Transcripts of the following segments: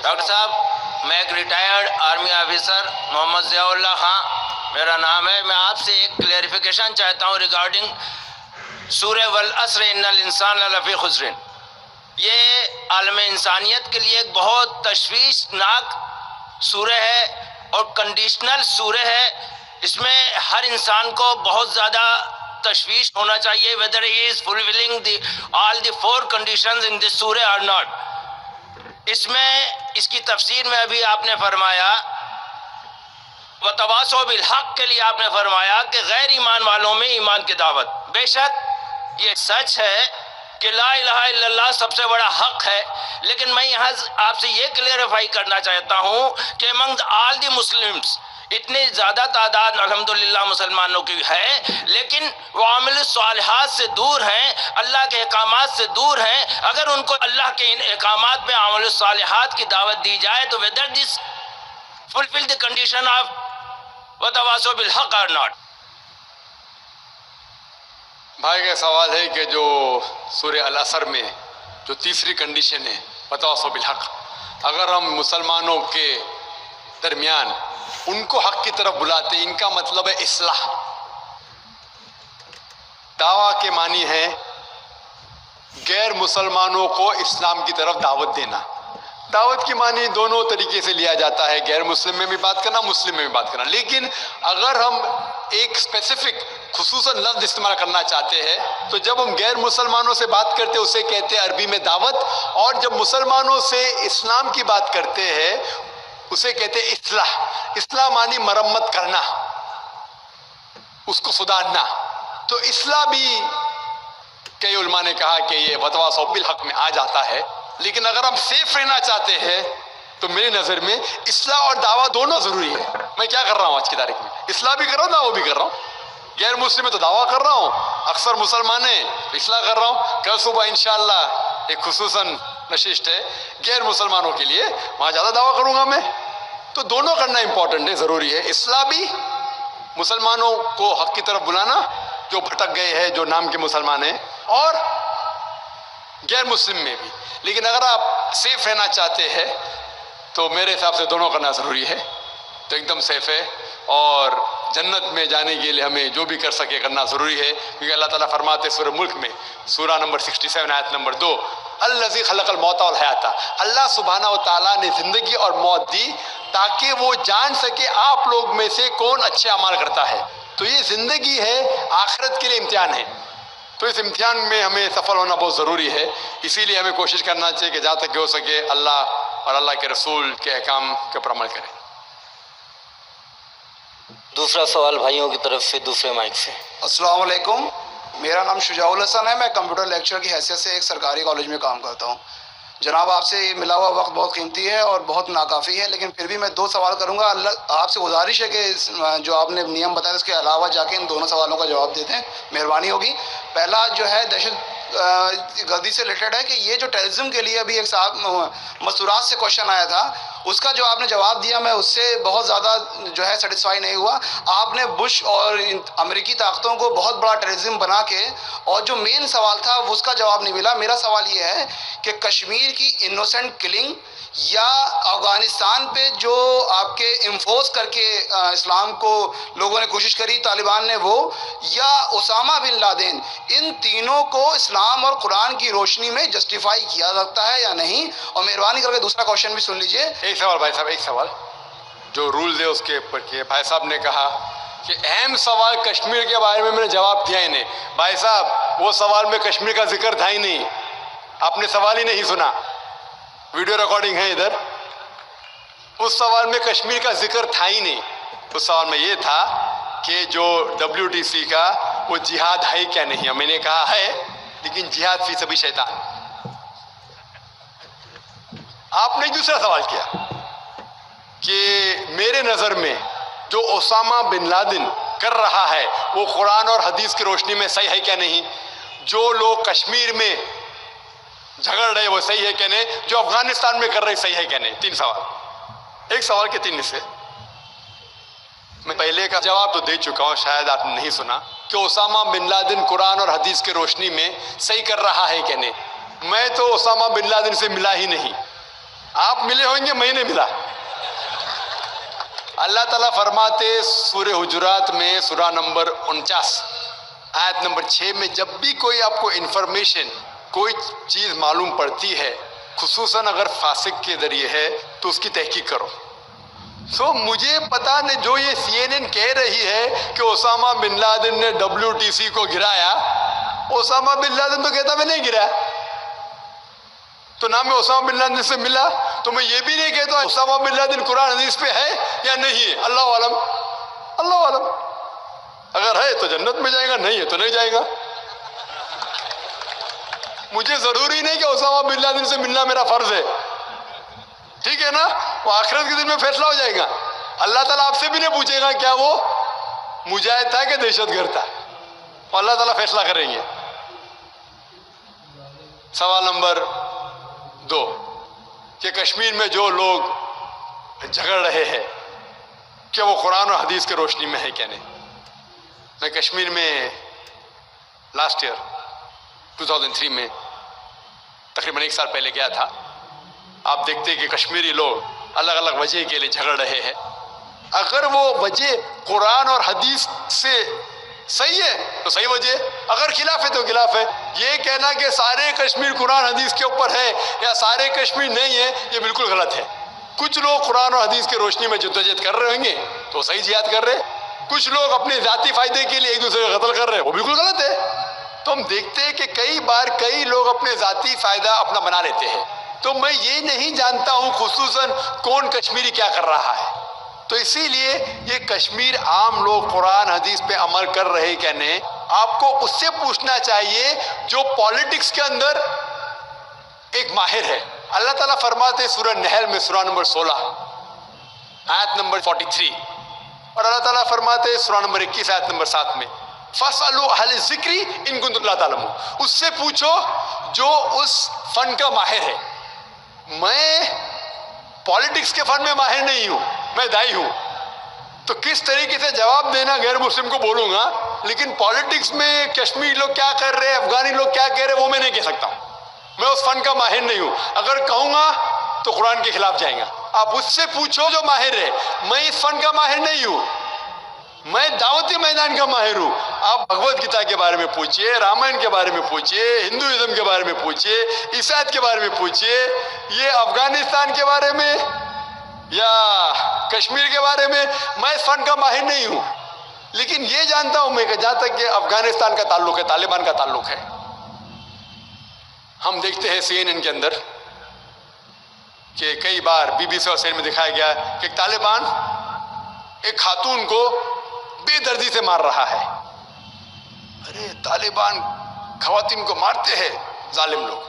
Doctor साहब, मैं एक retired army officer Mohammad Ziaullah खां मेरा नाम है। मैं आपसे एक क्लेरिफिकेशन चाहता हूँ रिगार्डिंग सूरह वल अस्र इन्नल इंसान लफी खुस्रिन। ये आलम इंसानियत के लिए एक बहुत तशवीशनाक सूरह है और कंडीशनल सूरह है। इसमें हर इंसान को बहुत ज़्यादा तशवीश होना चाहिए weather he is fulfilling all the 4 conditions in this सूरह और नॉट। इसमें इसकी तफसीर में अभी आपने फरमाया व तवासो बिल हक के लिए आपने फरमाया कि गैर ईमान वालों में ईमान की दावत। बेशक ये सच है कि ला इलाहा इल्लल्लाह सबसे बड़ा हक है, लेकिन मैं यहाँ आपसे ये क्लियरिफाई करना चाहता हूँ कि अमंग ऑल द मुस्लिम्स इतनी ज़्यादा तादाद अल्हम्दुलिल्लाह मुसलमानों की है, लेकिन वो अमल सालिहात से दूर हैं, अल्लाह के अहकामात से दूर हैं। अगर उनको अल्लाह के इन अहकामात में अमल सालिहात की दावत दी जाए तो whether this fulfil the condition of व तवासो बिल हक और नॉट। भाई का सवाल है कि जो सूरह अल असर में जो तीसरी कंडीशन है तवासो बिल हक, अगर हम मुसलमानों के दरमियान उनको हक की तरफ बुलाते, इनका मतलब है इस्लाह। दावा के मानी है गैर मुसलमानों को इस्लाम की तरफ दावत देना। दावत की मानी दोनों तरीके से लिया जाता है, गैर मुस्लिम में भी बात करना, मुस्लिम में भी बात करना। लेकिन अगर हम एक स्पेसिफिक खुसूसन लफ्ज इस्तेमाल करना चाहते हैं तो जब हम गैर मुसलमानों से बात करते हैं उसे कहते हैं अरबी में दावत, और जब मुसलमानों से इस्लाम की बात करते हैं उसे कहते हैं इस्लाह। इस्लाह मानी मरम्मत करना, उसको सुधारना। तो इस्लाह भी कई उलमा ने कहा कि ये वतवासो बिल हक में आ जाता है। लेकिन अगर हम सेफ रहना चाहते हैं तो मेरी नज़र में इस्लाह और दावा दोनों ज़रूरी है। मैं क्या कर रहा हूँ आज की तारीख में, इस्लाह भी कर रहा हूँ, दावा भी कर रहा हूँ। गैर मुस्लिम में तो दावा कर रहा हूँ, अक्सर मुसलमान है तो इस्लाह कर रहा हूँ। कल सुबह इंशाअल्लाह एक खुसूसन नशिस्त है गैर मुसलमानों के लिए, वहाँ ज़्यादा दावा करूँगा मैं। तो दोनों करना इंपॉर्टेंट है, ज़रूरी है। इस्लाह भी, मुसलमानों को हक की तरफ बुलाना जो भटक गए हैं, जो नाम के मुसलमान हैं, और गैर मुस्लिम में भी। लेकिन अगर आप सेफ रहना चाहते हैं तो मेरे हिसाब से दोनों करना ज़रूरी है, तो एकदम सेफ है। और जन्नत में जाने के लिए हमें जो भी कर सके करना ज़रूरी है, क्योंकि अल्लाह ताला फरमाते सूरह मुल्क में सूरा नंबर 67 आयत नंबर 2, अल्लज़ी खलक़ल मौत वल हयाता, अल्लाह सुब्हानहू व तआला ने ज़िंदगी और मौत दी ताकि वो जान सके आप लोग में से कौन अच्छे अमाल करता है। तो ये ज़िंदगी है, आखिरत के लिए इम्तिहान है। तो इस इम्तिहान में हमें सफल होना बहुत ज़रूरी है। इसीलिए हमें कोशिश करना चाहिए कि जहाँ तक हो सके अल्लाह और अल्लाह के रसूल के अहकाम के ऊपर अमल करें। दूसरा सवाल भाइयों की तरफ से दूसरे माइक से। अस्सलाम वालेकुम, मेरा नाम शुजाउल हसन है। मैं कंप्यूटर लेक्चर की हैसियत से एक सरकारी कॉलेज में काम करता हूँ। जनाब, आपसे मिला हुआ वक्त बहुत कीमती है और बहुत नाकाफ़ी है, लेकिन फिर भी मैं 2 सवाल करूँगा। आपसे गुजारिश है कि जो आपने नियम बताया उसके अलावा जाके इन दोनों सवालों का जवाब देते हैं, मेहरबानी होगी। पहला जो है दहशत गर्दी से रिलेटेड है कि ये जो टेररिज्म के लिए अभी एक साहब मस्तूरात से क्वेश्चन आया था, उसका जो आपने जवाब दिया मैं उससे बहुत ज़्यादा जो है सेटिस्फाई नहीं हुआ। आपने बुश और अमेरिकी ताकतों को बहुत बड़ा टेररिज्म बना के, और जो मेन सवाल था उसका जवाब नहीं मिला। मेरा सवाल ये है कि कश्मीर की इनोसेंट किलिंग या अफ़गानिस्तान पे जो आपके इम्फोज करके इस्लाम को लोगों ने कोशिश करी तालिबान ने, वो या उसामा बिन लादेन, इन तीनों को इस्लाम और कुरान की रोशनी में जस्टिफाई किया सकता है या नहीं? और मेहरबानी करके दूसरा क्वेश्चन भी सुन लीजिए। एक सवाल भाई साहब, एक सवाल जो रूल्स है उसके ऊपर किए। भाई साहब ने कहा कि अहम सवाल कश्मीर के बारे में मैंने जवाब दिया ही नहीं। भाई साहब, वो सवाल में कश्मीर का जिक्र था ही नहीं, आपने सवाल ही नहीं सुना, वीडियो रिकॉर्डिंग है इधर। उस सवाल में कश्मीर का जिक्र था ही नहीं। उस सवाल में ये था कि जो WTC का वो जिहाद है क्या नहीं है। मैंने कहा है, लेकिन जिहाद फी सभी शैतान। आपने दूसरा सवाल किया कि मेरे नज़र में जो ओसामा बिन लादेन कर रहा है वो कुरान और हदीस की रोशनी में सही है क्या नहीं। जो लोग कश्मीर में झगड़ रहे वो सही है क्या नहीं, जो अफगानिस्तान में कर रहे सही है क्या नहीं। 3 सवाल, एक सवाल के 3 हिस्से। मैं पहले का जवाब तो दे चुका हूँ, शायद आपने नहीं सुना, कि ओसामा बिन लादेन कुरान और हदीस की रोशनी में सही कर रहा है क्या नहीं। मैं तो ओसामा बिन लादेन से मिला ही नहीं, आप मिले होंगे, मैं नहीं मिला। अल्लाह ताला फरमाते सूरह हुजुरात में सूरा नंबर 49 आयत नंबर 6 में, जब भी कोई आपको इंफॉर्मेशन, कोई चीज मालूम पड़ती है, खुसूसन अगर फासिक के जरिए है, तो उसकी तहकीक करो। सो मुझे पता नहीं, जो ये CNN कह रही है कि ओसामा बिन लादेन ने WTC को गिराया, ओसामा बिन लादेन तो कहता मैं नहीं गिराया, तो ना मैं ओसामा बिन लादेन से मिला, तो मैं ये भी नहीं कहता ओसामा बिन लादेन कुरान हदीस पे है या नहीं है। अल्लाह आलम, अल्लाह आलम। अगर है तो जन्नत में जाएगा, नहीं है तो नहीं जाएगा। मुझे जरूरी नहीं कि ओसामा बिन लादेन से मिलना मेरा फर्ज है, ठीक है ना। वो आखिरत के दिन में फैसला हो जाएगा। अल्लाह ताला आपसे भी नहीं पूछेगा क्या वो मुजाहिद था कि दहशतगर्द था, अल्लाह ताला फैसला करेंगे। सवाल नंबर 2 कि कश्मीर में जो लोग झगड़ रहे हैं, क्या वो कुरान और हदीस के रोशनी में है क्या नहीं। मैं कश्मीर में लास्ट ईयर 2003 में तकरीबन 1 साल पहले गया था। आप देखते हैं कि कश्मीरी लोग अलग अलग वजह के लिए झगड़ रहे हैं। अगर वो वजह कुरान और हदीस से सही है तो सही वजह, अगर खिलाफ है तो खिलाफ है। ये कहना कि सारे कश्मीर कुरान हदीस के ऊपर है या सारे कश्मीर नहीं है, ये बिल्कुल गलत है। कुछ लोग कुरान और हदीस की रोशनी में जद्दोजहद कर रहे होंगे तो सही जिहाद कर रहे, कुछ लोग अपने जाती फायदे के लिए एक दूसरे का कत्ल कर रहे हैं, वो बिल्कुल गलत है। तो हम देखते हैं कि कई बार कई लोग अपने जाती फायदा अपना बना लेते हैं। तो मैं ये नहीं जानता हूं खुसूसन कौन कश्मीरी क्या कर रहा है। तो इसीलिए ये कश्मीर आम लोग कुरान हदीस पे अमल कर रहे क्या नहीं, आपको उससे पूछना चाहिए जो पॉलिटिक्स के अंदर एक माहिर है। अल्लाह ताला फरमाते सूरह नहल में सूरा नंबर 16 आयत नंबर 43, और अल्लाह ताला फरमाते सूरा नंबर 21 आयत नंबर 7 में, फसअलू अहल ज़िक्री इन कुंतुम ला तालमून। उससे पूछो जो उस फन का माहिर है। मैं पॉलिटिक्स के फन में माहिर नहीं हूं, मैं दाई हूं, तो किस तरीके से जवाब देना गैर मुस्लिम को बोलूंगा, लेकिन पॉलिटिक्स में कश्मीर लोग क्या कर रहे हैं, अफगानी लोग क्या कह रहे हैं, वो मैं नहीं कह सकता हूं। मैं उस फन का माहिर नहीं हूं। अगर कहूंगा तो कुरान के खिलाफ जाएगा। आप उससे पूछो जो माहिर है। मैं इस फन का माहिर नहीं हूं, मैं दावती मैदान का माहिर हूं। आप भगवत गीता के बारे में पूछिए, रामायण के बारे में पूछिए, हिंदुइज्म के बारे में पूछिए, ईसाईयत के बारे में पूछिए, ये अफगानिस्तान के बारे में या कश्मीर के बारे में मैं इस फन का माहिर नहीं हूं। लेकिन ये जानता हूं मैं कि जहां तक कि अफगानिस्तान का ताल्लुक है, तालिबान का ताल्लुक है, हम देखते हैं CNN के अंदर कि कई बार BBC और CNN में दिखाया गया कि तालिबान एक खातून को बेदर्दी से मार रहा है। अरे तालिबान खवातीन को मारते हैं जालिम लोग।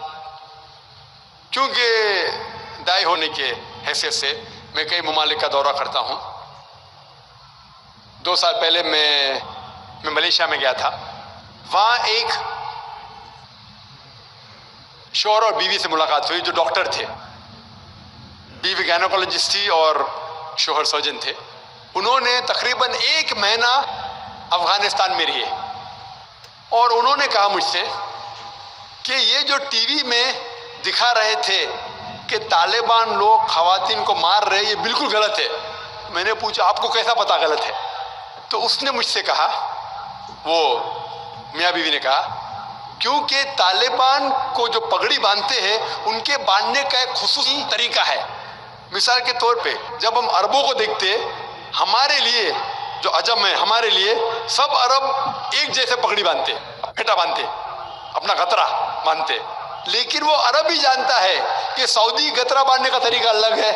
क्योंकि दाई होने के हैसियत से मैं कई ममालिक का दौरा करता हूं। 2 साल पहले मैं मलेशिया में गया था। वहां एक शौहर और बीवी से मुलाकात हुई जो डॉक्टर थे। बीवी गायनोकोलॉजिस्ट थी और शौहर सर्जन थे। उन्होंने तकरीबन 1 महीना अफगानिस्तान में रहे और उन्होंने कहा मुझसे कि ये जो टीवी में दिखा रहे थे कि तालिबान लोग खवातीन को मार रहे, ये बिल्कुल गलत है। मैंने पूछा आपको कैसा पता गलत है? तो उसने मुझसे कहा, वो मियाँ बीवी ने कहा, क्योंकि तालिबान को जो पगड़ी बांधते हैं उनके बांधने का एक खुसूसी तरीका है। मिसाल के तौर पे जब हम अरबों को देखते, हमारे लिए जो अजम है, हमारे लिए सब अरब एक जैसे पगड़ी बांधते, फेटा बांधते, अपना गतरा बांधते। लेकिन वो अरब ही जानता है कि सऊदी गतरा बांधने का तरीका अलग है,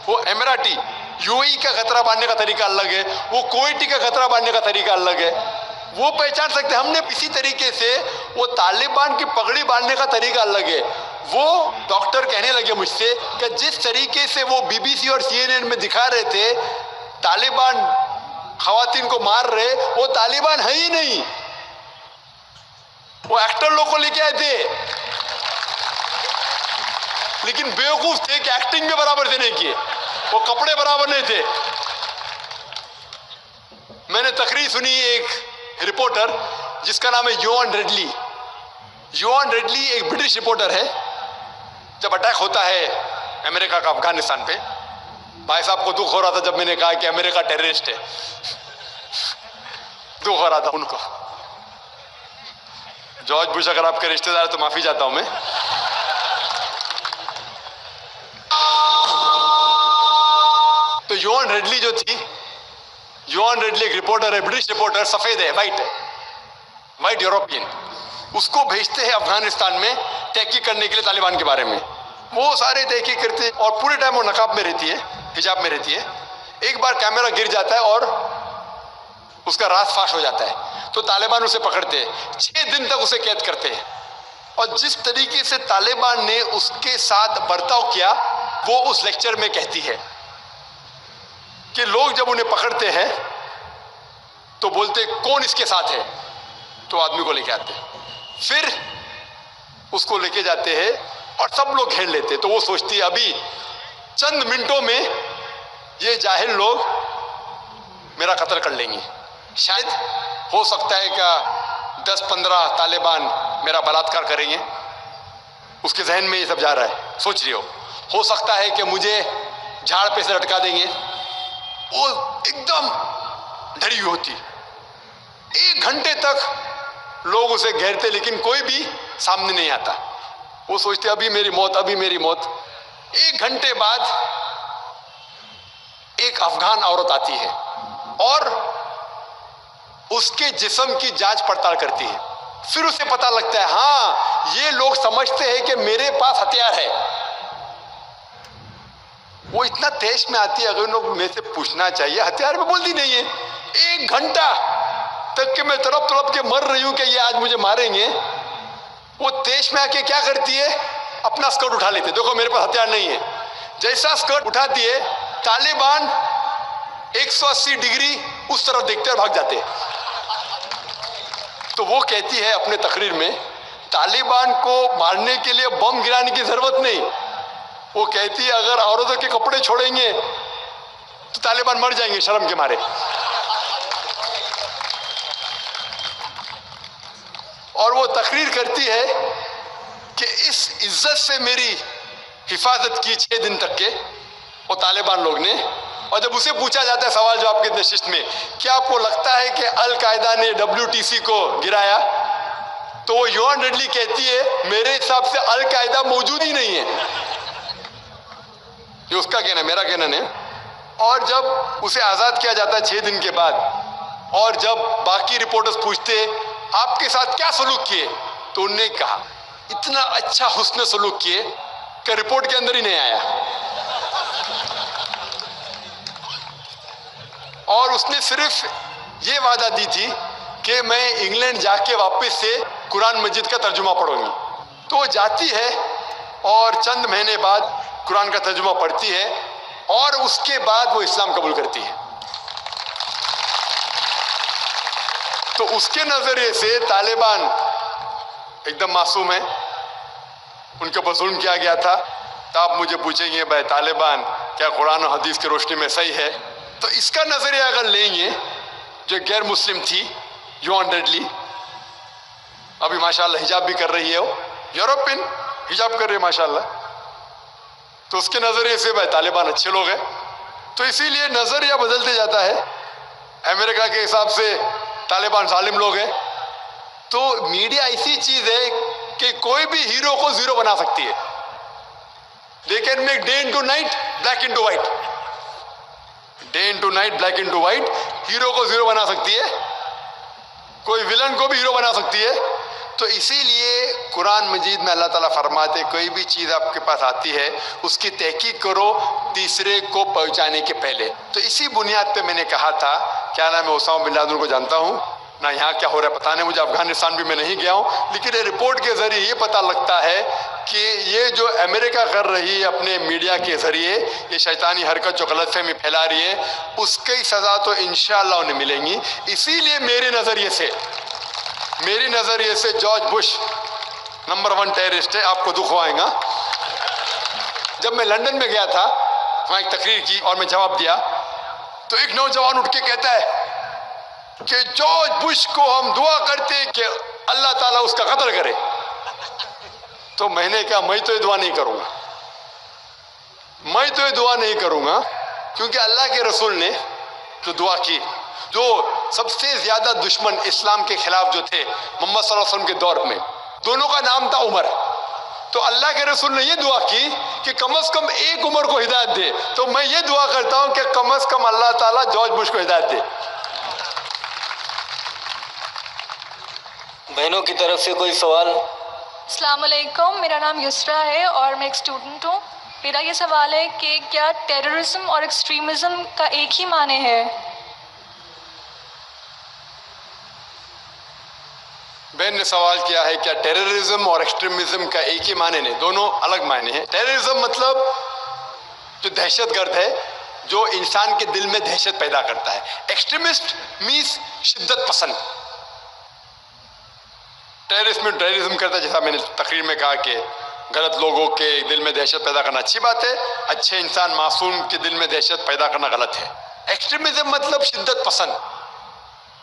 वो एमिराटी UAE का गतरा बांधने का तरीका अलग है, वो कुवैती का गतरा बांधने का तरीका अलग है। वो पहचान सकते। हमने इसी तरीके से वो तालिबान की पगड़ी बांधने का तरीका अलग है। वो डॉक्टर कहने लगे मुझसे कि जिस तरीके से वो BBC और CNN में दिखा रहे थे तालिबान खवातीन को मार रहे, वो तालिबान है ही नहीं, वो एक्टर लोग को लेके आए थे, लेकिन बेवकूफ थे कि एक्टिंग भी बराबर से नहीं किए, वो कपड़े बराबर नहीं थे। मैंने तकरीर सुनी एक रिपोर्टर जिसका नाम है योन रेडली। योन रेडली एक ब्रिटिश रिपोर्टर है। जब अटैक होता है अमेरिका का अफगानिस्तान पे। भाई साहब को दुख हो रहा था जब मैंने कहा कि अमेरिका टेररिस्ट है, दुख हो रहा था उनको। जॉर्ज बुश अगर आपके रिश्तेदार तो माफी चाहता हूं मैं। तो योन रेडली जो थी, योन रेडली एक रिपोर्टर है, ब्रिटिश रिपोर्टर, सफेद है, वाइट यूरोपियन, उसको भेजते हैं अफगानिस्तान में तहकीक करने के लिए तालिबान के बारे में। वो सारे तहकीक करते हैं और पूरे टाइम वो नकाब में रहती है, हिजाब में रहती है। एक बार कैमरा गिर जाता है और उसका राज फाश हो जाता है, तो तालिबान उसे पकड़ते हैं, 6 दिन तक उसे कैद करते हैं। और जिस तरीके से तालिबान ने उसके साथ बर्ताव किया वो उस लेक्चर में कहती है कि लोग जब उन्हें पकड़ते हैं तो बोलते कौन इसके साथ है, तो आदमी को लेके आते, फिर उसको लेके जाते हैं और सब लोग घेर लेते। तो वो सोचती है अभी चंद मिनटों में ये जाहिल लोग मेरा कत्ल कर लेंगे, शायद हो सकता है कि 10-15 तालिबान मेरा बलात्कार करेंगे। उसके जहन में ये सब जा रहा है, सोच रही हो सकता है कि मुझे झाड़ पे से लटका देंगे। वो एकदम डरी हुई होती। 1 घंटे तक लोग उसे घेरते लेकिन कोई भी सामने नहीं आता। वो सोचते अभी मेरी मौत, अभी मेरी मौत। 1 घंटे बाद एक अफगान औरत आती है और उसके जिस्म की जांच पड़ताल करती है। फिर उसे पता लगता है हाँ ये लोग समझते हैं कि मेरे पास हथियार है। वो इतना तेज में आती है, अगर लोग मेरे से पूछना चाहिए हथियार में, बोलती नहीं है। 1 घंटा तक के मैं तड़प के मर रही हूं कि ये आज मुझे मारेंगे। वो तेज में आके क्या करती है, अपना स्कर्ट उठा लेते, देखो मेरे पास हथियार नहीं है। जैसा स्कर्ट उठाती है तालिबान 180 डिग्री उस तरफ देखते और भाग जाते। तो वो कहती है अपने तकरीर में तालिबान को मारने के लिए बम गिराने की जरूरत नहीं। वो कहती है अगर औरतों के कपड़े छोड़ेंगे तो तालिबान मर जाएंगे शर्म के मारे। और वो तकरीर करती है कि इस इज्जत से मेरी हिफाजत की 6 दिन तक के वो तालिबान लोग ने। और जब उसे पूछा जाता है सवाल जवाब के नशिस्त में, क्या आपको लगता है कि अल कायदा ने WTC को गिराया, तो वो योन रेडली कहती है मेरे हिसाब से अल कायदा मौजूद ही नहीं है। ये उसका कहना, मेरा कहना नहीं। और जब उसे आजाद किया जाता है 6 दिन के बाद, और जब बाकी रिपोर्टर्स पूछते आपके साथ क्या सलूक किए, तो उन्होंने कहा इतना अच्छा हुस्न सलूक किए कि रिपोर्ट के अंदर ही नहीं आया। और उसने सिर्फ ये वादा दी थी कि मैं इंग्लैंड जाके वापस से कुरान मजीद का तर्जुमा पढ़ूंगी। तो वो जाती है और चंद महीने बाद कुरान का तर्जुमा पढ़ती है और उसके बाद वो इस्लाम कबूल करती है। तो उसके नजरिए से तालिबान एकदम मासूम है, उनके ऊपर जुल्म किया गया था। तो आप मुझे पूछेंगे भाई तालिबान क्या कुरान और हदीस की रोशनी में सही है? तो इसका नजरिया अगर लेंगे, जो गैर मुस्लिम थी योन रेडली, अभी माशाल्लाह हिजाब भी कर रही है, वो यूरोपियन हिजाब कर रही है माशाल्लाह, तो उसके नजरिए से भाई तालिबान अच्छे लोग हैं। तो इसीलिए नजरिया बदलते जाता है। अमेरिका के हिसाब से तालिबान जालिम लोग हैं। तो मीडिया ऐसी चीज है कि कोई भी हीरो को जीरो बना सकती है। They can make day into night, black into white, day into night, black into white. Hero को जीरो बना सकती है, कोई विलन को भी हीरो बना सकती है। तो इसीलिए कुरान मजीद में अल्लाह ताला फरमाते कोई भी चीज़ आपके पास आती है उसकी तहकीक करो तीसरे को पहुंचाने के पहले। तो इसी बुनियाद पे मैंने कहा था, क्या नाम है, ओसामा बिन लादेन को जानता हूँ ना, यहाँ क्या हो रहा है पता नहीं मुझे, अफगानिस्तान भी मैं नहीं गया हूँ, लेकिन ये रिपोर्ट के जरिए ये पता लगता है कि ये जो अमेरिका कर रही है अपने मीडिया के जरिए, ये शैतानी हरकत जो गलतफहमी फैला रही है, उसकी सज़ा तो इंशाअल्लाह उन्हें मिलेंगी। इसीलिए मेरी नज़रिए से जॉर्ज बुश नंबर 1 टेररिस्ट है। आपको दुख होगा, जब मैं लंदन में गया था वहाँ एक तकरीर की और मैं जवाब दिया, तो एक नौजवान उठ के कहता है कि जॉर्ज बुश को हम दुआ करते हैं कि अल्लाह ताला उसका कत्ल करे। तो मैंने कहा मैं तो ये दुआ नहीं करूंगा, मैं तो ये दुआ नहीं करूंगा, क्योंकि अल्लाह के रसूल ने जो दुआ की, जो सबसे ज्यादा दुश्मन इस्लाम के खिलाफ जो थे मोहम्मद सल्लल्लाहु अलैहि वसल्लम के दौर में, दोनों का नाम था उमर। तो अल्लाह के रसूल ने ये दुआ की कि कम से कम एक उमर को हिदायत दे। तो मैं ये दुआ करता हूं कि कम से कम अल्लाह ताला जॉर्ज बुश को हिदायत दे। बहनों की तरफ से कोई सवाल? अस्सलाम वालेकुम, मेरा नाम युसरा है और मैं एक स्टूडेंट हूँ। मेरा ये सवाल है कि क्या टेररिज्म और एक्सट्रीमिज़म का एक ही माने है? बहन ने सवाल किया है क्या टेररिज्म और एक्सट्रीमिज्म का एक ही माने नहीं, दोनों अलग माने हैं। टेररिज्म मतलब जो दहशतगर्द है, जो इंसान के दिल में दहशत पैदा करता है। एक्सट्रीमिस्ट मीन्स शिद्दत पसंद। टेररिस्ट में टेररिज्म करता है, जैसा मैंने तकरीर में कहा कि गलत लोगों के दिल में दहशत पैदा करना अच्छी बात है, अच्छे इंसान मासूम के दिल में दहशत पैदा करना गलत है। एक्सट्रीमिज्म मतलब शिद्दत पसंद।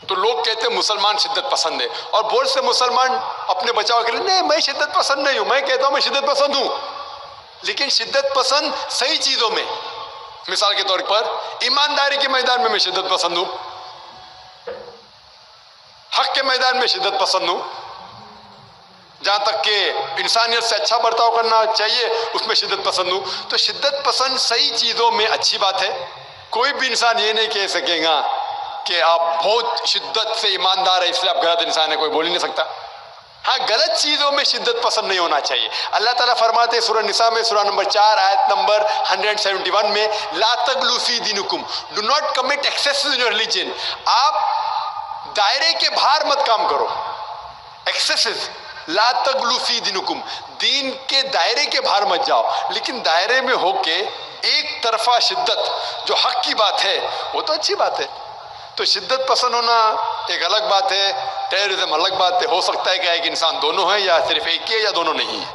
तो लोग कहते हैं मुसलमान शिद्दत पसंद है, और बहुत से मुसलमान अपने बचाव के लिए, नहीं मैं शिद्दत पसंद नहीं हूं, मैं कहता हूं मैं शिद्दत पसंद हूं। लेकिन शिद्दत पसंद सही चीजों में, मिसाल के तौर पर ईमानदारी के मैदान में मैं शिद्दत पसंद हूं, हक के मैदान में शिद्दत पसंद हूं, जहां तक कि इंसानियत से अच्छा बर्ताव करना चाहिए उसमें शिद्दत पसंद हूं। तो शिद्दत पसंद सही चीजों में अच्छी बात है। कोई भी इंसान ये नहीं कह सकेगा कि आप बहुत शिद्दत से ईमानदार है इसलिए आप गलत इंसान है, कोई बोल ही नहीं सकता। हाँ, गलत चीजों में शिद्दत पसंद नहीं होना चाहिए। अल्लाह ताला फरमाते हैं सूरह निसा में, सूरह नंबर 4 आयत नंबर 171 में, ला तगलू फी दीनुकुम, do not commit excess in your religion. आप दायरे के बाहर मत काम करो। एक्सेस, ला तगलू फी दीनुकुम, दीन के दायरे के बाहर मत जाओ। लेकिन दायरे में होके एक तरफा शिद्दत जो हक की बात है वो तो अच्छी बात है। तो शिद्दत पसंद होना एक अलग बात है, टेररिज्म अलग बात है। हो सकता है कि एक इंसान दोनों है, या सिर्फ एक ही है, या दोनों नहीं है।